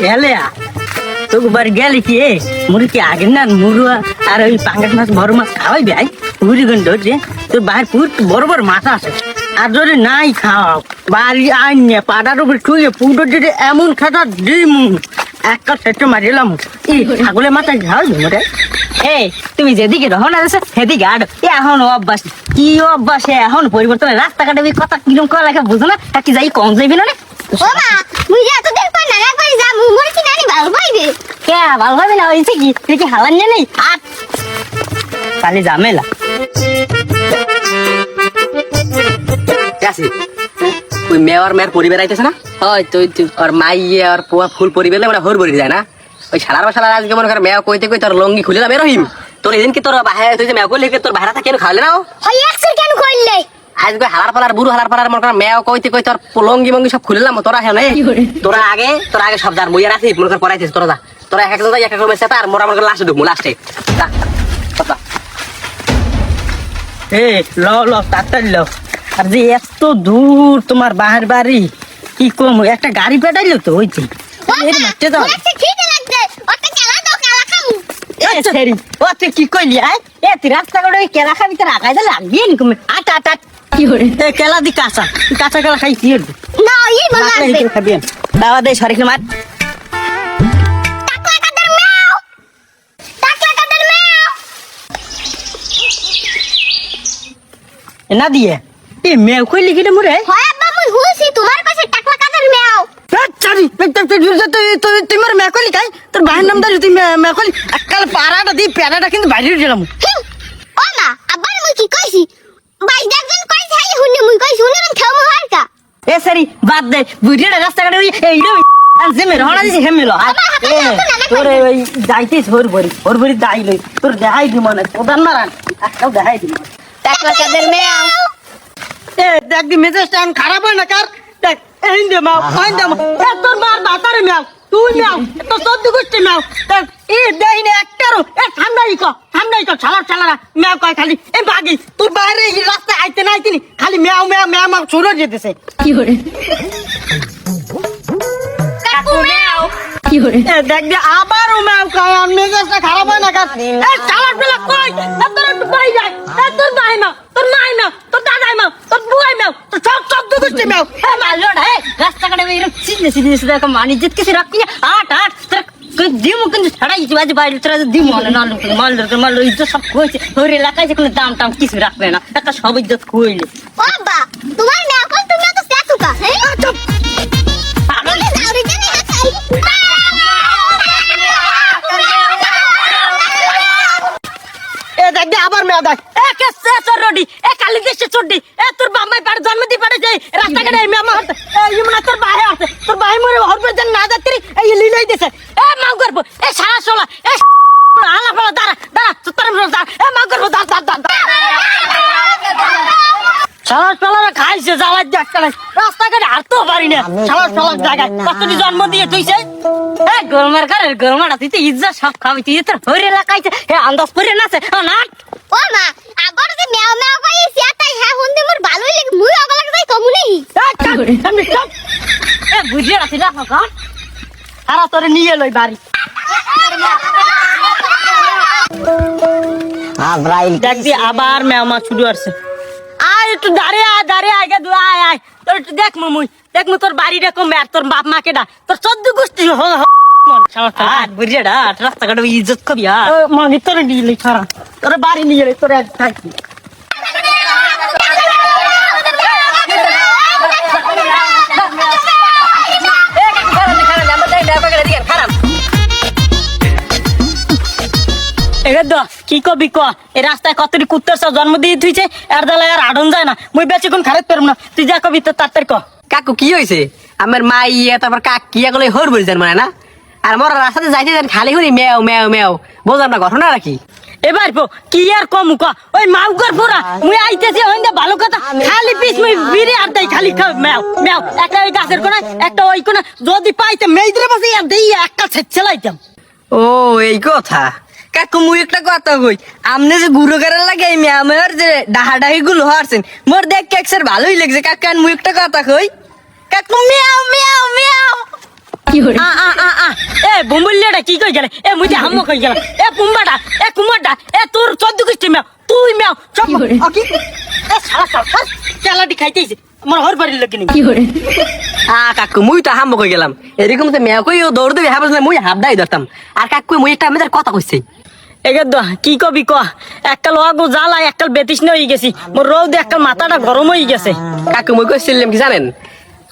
এলে তো বার গেলে কি মুড়ি কি আগে না মুড়ুয়া আর ওই পাঙ্গাস মাছ বড় মাছ খাওয়াই ভাই পুরি গন্ড তোর বাইরে পুর বড় বড় মাছ আছে আর যদি নাই খাও বাড়ি আইনে পাড়ার উপরে শুয়ে পুরো যদি এমন খাতা ডিম একটা সেটা মারিলাম এই ছাগলের মাথায় ঝাল রে। এই তুমি যেদিকে রহনা আছে সেদিকে আড় এখন অভ্যাস কি অভ্যাস এখন পরিবর্তন রাস্তাঘাটে ওই কথা কিরম করা লেখা বুঝো না কি যাই কম যাইবি না ও মা মুই যা তো দেখব না একবার যা মুই কি নানি ভালো পাইবে কে ভালো হবে না হইছে কি তুই কি হালান জানি আর খালি ঝামেলা আছে ওই মেয়র মেয়ের পরিবার আইতেছে না হয় তুই আর মাইয়ে আর পোয়া ফুল পরিবার মানে হর ভরি যায় না ওই শালার শালার আজকে মনে কর মেয় কইতে কই তোর লঙ্গি খুলে যাবে রহিম তোর এদিন কি তোর বাহে তুই যে মেয় কইলে তোর বাহারা থাকে কেন খাওয়ালে না হয় একসর কেন কইলে আজকে হালার পালার বুড়ো হালার পালার মনে কর মেয় কইতে কই তোর লঙ্গি মঙ্গি সব খুলে লাম তোরা হ্যাঁ তোরা আগে সব যার মুইয়া রাখি মনে কর পড়াইছিস তোরা এক একজন এক এক রকমের সাথে আর মোরা মনে কর লাস্টে ঢুকবো লাস্টে ল তাড়াতাড়ি ল আর যে এত দূর তোমার বাহার বাড়ি কি কম একটা গাড়ি পেটাইলো তো ওই মারতে দাও খিদে লাগছে ওটা কেলা দাও কেলা খামু ও তুই কি কইলি আয় এ তুই রাস্তা করে ওই কেলা খাবি তোর আগাই দিলে লাগবে নি কমে আট আট আট কি করে কেলা দি কাঁচা তুই কাঁচা কেলা খাই কি না এই ভালো লাগবে খাবি দাওয়া দে সরিকে মার টাকলা কাদের মেও না দিয়ে এ মেও কইলি কি রে মোরে হয় আব্বা মুই হুসি তোমার কাছে টাকলা কাদের মেও তোমার মেকলি খাই তোর ভাইয়ের নাম দাঁড়িয়ে তুই মেকলি এককাল পাড়াটা দিই প্যারাটা কিন্তু বাইরে গেলাম ও মা আব্বা মুই কি কইছি ভাই দেখবেন কইছি হাই হুনে মুই কইছি হুনে খামু হারকা এ সারি বাদ দে বুড়িটা রাস্তাঘাটে ওই এই রে যে মেরে হনা দিছি হেমিলো তোর ওই যাইতিস হর ভরি দাই লই তোর দেখাই দি মনে প্রধান মারান একটাও দেখাই দি টাকলা কাদের মেও এ দেখ দি মেজাজটা খারাপ হয় না কার দেখ এই দে মাও কই দে এ তোর মার বাতারে মেও তুই মেও তো সদ্য গোষ্ঠী মেও দেখ এ দেই না একটারও এ ঠান্ডাই কো ছালা মেও কয় খালি এ বাগি তোর বাইরে এই রাস্তা আইতে না আইতিনি খালি মেও ছুড়ে যেতেছে কি করে কাকু মেও এ দেখ দি আবার মেও কয় আর মেজাজটা খারাপ হয় না কার এ ছালা কই তোর একটু বাই যায় এ তোর ভাই মেও তোর মাই মেও তোর দাদাই মেও তোর বুয়াই মেও তোর সব সদ্য গোষ্ঠী মেও এ মালড় হে রাস্তাঘাটে এরকম সিধে দেখো মানি জিত কিছু রাখি আট দিম কিন্তু ছাড়াই বাজে বাইরে তোরা দিম মাল ইজ্জত সব কইছে ওর এলাকায় যে কোনো দাম কিছু রাখবে না একটা সব ইজ্জত কইলে ও আব্বা তোমার মেও কল তুমি তো স্ট্যাচুকা হ্যাঁ চুপ আমি যাওরি জানি না চাই এ দেখ আবার মেয়া দেখ এ কে সর রডি এ কালি দেশে চড়ডি এ তোর বাম্মাই পাড় জন্ম দি পাড়ে যাই রাস্তাঘাটে এই মেয়া মারতে এ ইমনা তোর ভাই আছে তোর ভাই মরে হরবে জান না যাত্রী এই লিলাই দিছে এ মাউ করব এ সারা সোলা এ আলা পালা দাঁড়া তোর দাঁড়া এ মাউ করব দাঁড়া সারা সোলা খাইছে জ্বালা দেখতে রাস্তাঘাটে হাঁটতেও পারি না সারা সোলা জায়গায় কতটি জন্ম দিয়ে তুইছে এ গরমাটা তুই তো ইজ্জত সব খাবি তুই তোর হরে লাগাই এ আন্দাজ করে নাছে না ও মা আবার যে মেও মেও কইছি তাই হ্যাঁ হুন্দে মোর ভালোই লাগে মুই অগলাক যাই কমুনি এ বুঝিয়ে রাখি না কাকা আর তোরে নিয়ে লই বাড়ি দেখবি আবার মেওমা শুরু আসছে আয় একটু দাঁড়িয়ে আগে আয় তোর একটু দেখ তোর বাড়ি দেখো মেয়ের তোর বাপ মাকে ডা তোর 14 গোষ্ঠী বুঝিয়েডা রাস্তাঘাটে ইজ্জত কবি আর মাগি তোর নিয়ে লই খারা তোর বাড়ি নিয়ে লই তোর এক থাকি কি কবি ক এই রাস্তায় কতটি কুত্তার সব জন্ম দিয়ে থুইছে এর দালা আর আড়ন যায় না মুই বেশি কোন খারাপ পারব না তুই যা কবি তো তাড়াতাড়ি ক কাকু কি হয়েছে আমার মাইয়া তারপর কাকিয়া গুলো হর বলি যান মানে না আর মোর রাস্তাতে যাইতে যান খালি হরি মেও বোঝাম না ঘটনা নাকি এবার কি আর কম ক ওই মাউগর পুরা মুই আইতেছি হইন্দা ভালো কথা খালি পিস মুই বিরে আর দেই খালি মেও একটা ওই গাছের কোনা একটা ওই কোনা যদি পাইতে মেইদরে বসে আর দেই একটা ছেলাইতাম ও এই কথা কাকু মুই একটা কথা কই আমনে যে গুরু করার লাগে এই মেয়ের যে ডাহাডাহি গুলো হারছেন মোর দেখ কেক্সের ভালোই লাগছে কাকা মুই একটা কথা কই কাকু মিয়াও কি হরে বোম্বলিয়াটা কি কই গেলে এ মুই হাম্ম কই গেলাম এ পুম্বাটা এ কুমারটা এ তোর 14 গোষ্ঠী মেও তুই মেও সব কি এ শালা শালা চালাটি খাইতেছে আমার হর বাড়ির লোক নি কাকু মুই তো হাম্ব কই গেলাম এরকম তো মেয়া কই দৌড় দেবে হাবলে মুই হাবদাই ধরতাম আর কাকু মুই একটা আমাদের কথা কইছে এগের দা কি কবি ক এককাল ওয়াগো জ্বালা এককাল বেতিস হয়ে গেছি মোর রোদে এককাল মাথাটা গরম হয়ে গেছে কাকু মুই কইছিলাম কি জানেন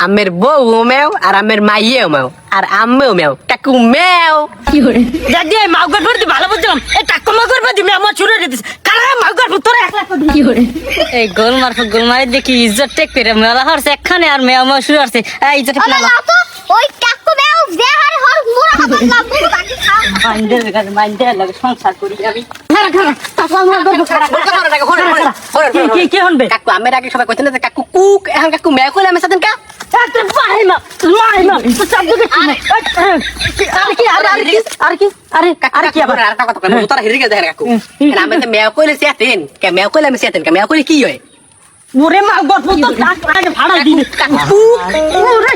আমের বউ মেও আর আমের মাইয়েও মেও আর আম্মেও মেও কাকু মেও দাদি এই মাউগার পর দি ভালো বুঝলাম এ টাক্কো মাউগার পর দি আমার ছুড়ে দিছিস কালা মাউগার পর তোরে একলা এই গোলমারে দেখি ইজ্জত টেক করে মেলা হরছে একখানে আর মেয়া মা শুরু হচ্ছে এই ইজ্জত ওলা লাও তো ওই কাকু মেও যে হারে হর মুরা খাবার লাভ বুঝ বাকি খাও মাইন্ডের লাগে সংসার করি আমি খারা টাকা মাউগার কি হনবে কাকু আমের আগে সবাই কইতেন যে কাকু কুক এখন কাকু মেও কইলে আমি সাথে কা একটা মাইমা তো সব দিকে আর কি আবার আর কথা কই তোরা হিরে গে দেখেন কাকু আমি তো মেও কইলে সেতেন কে মেও কইলে আমি সেতেন কে মেও কইলে কি হয় ওরে মা গল্প তো আগে ভাড়া দিন কাকু ওরে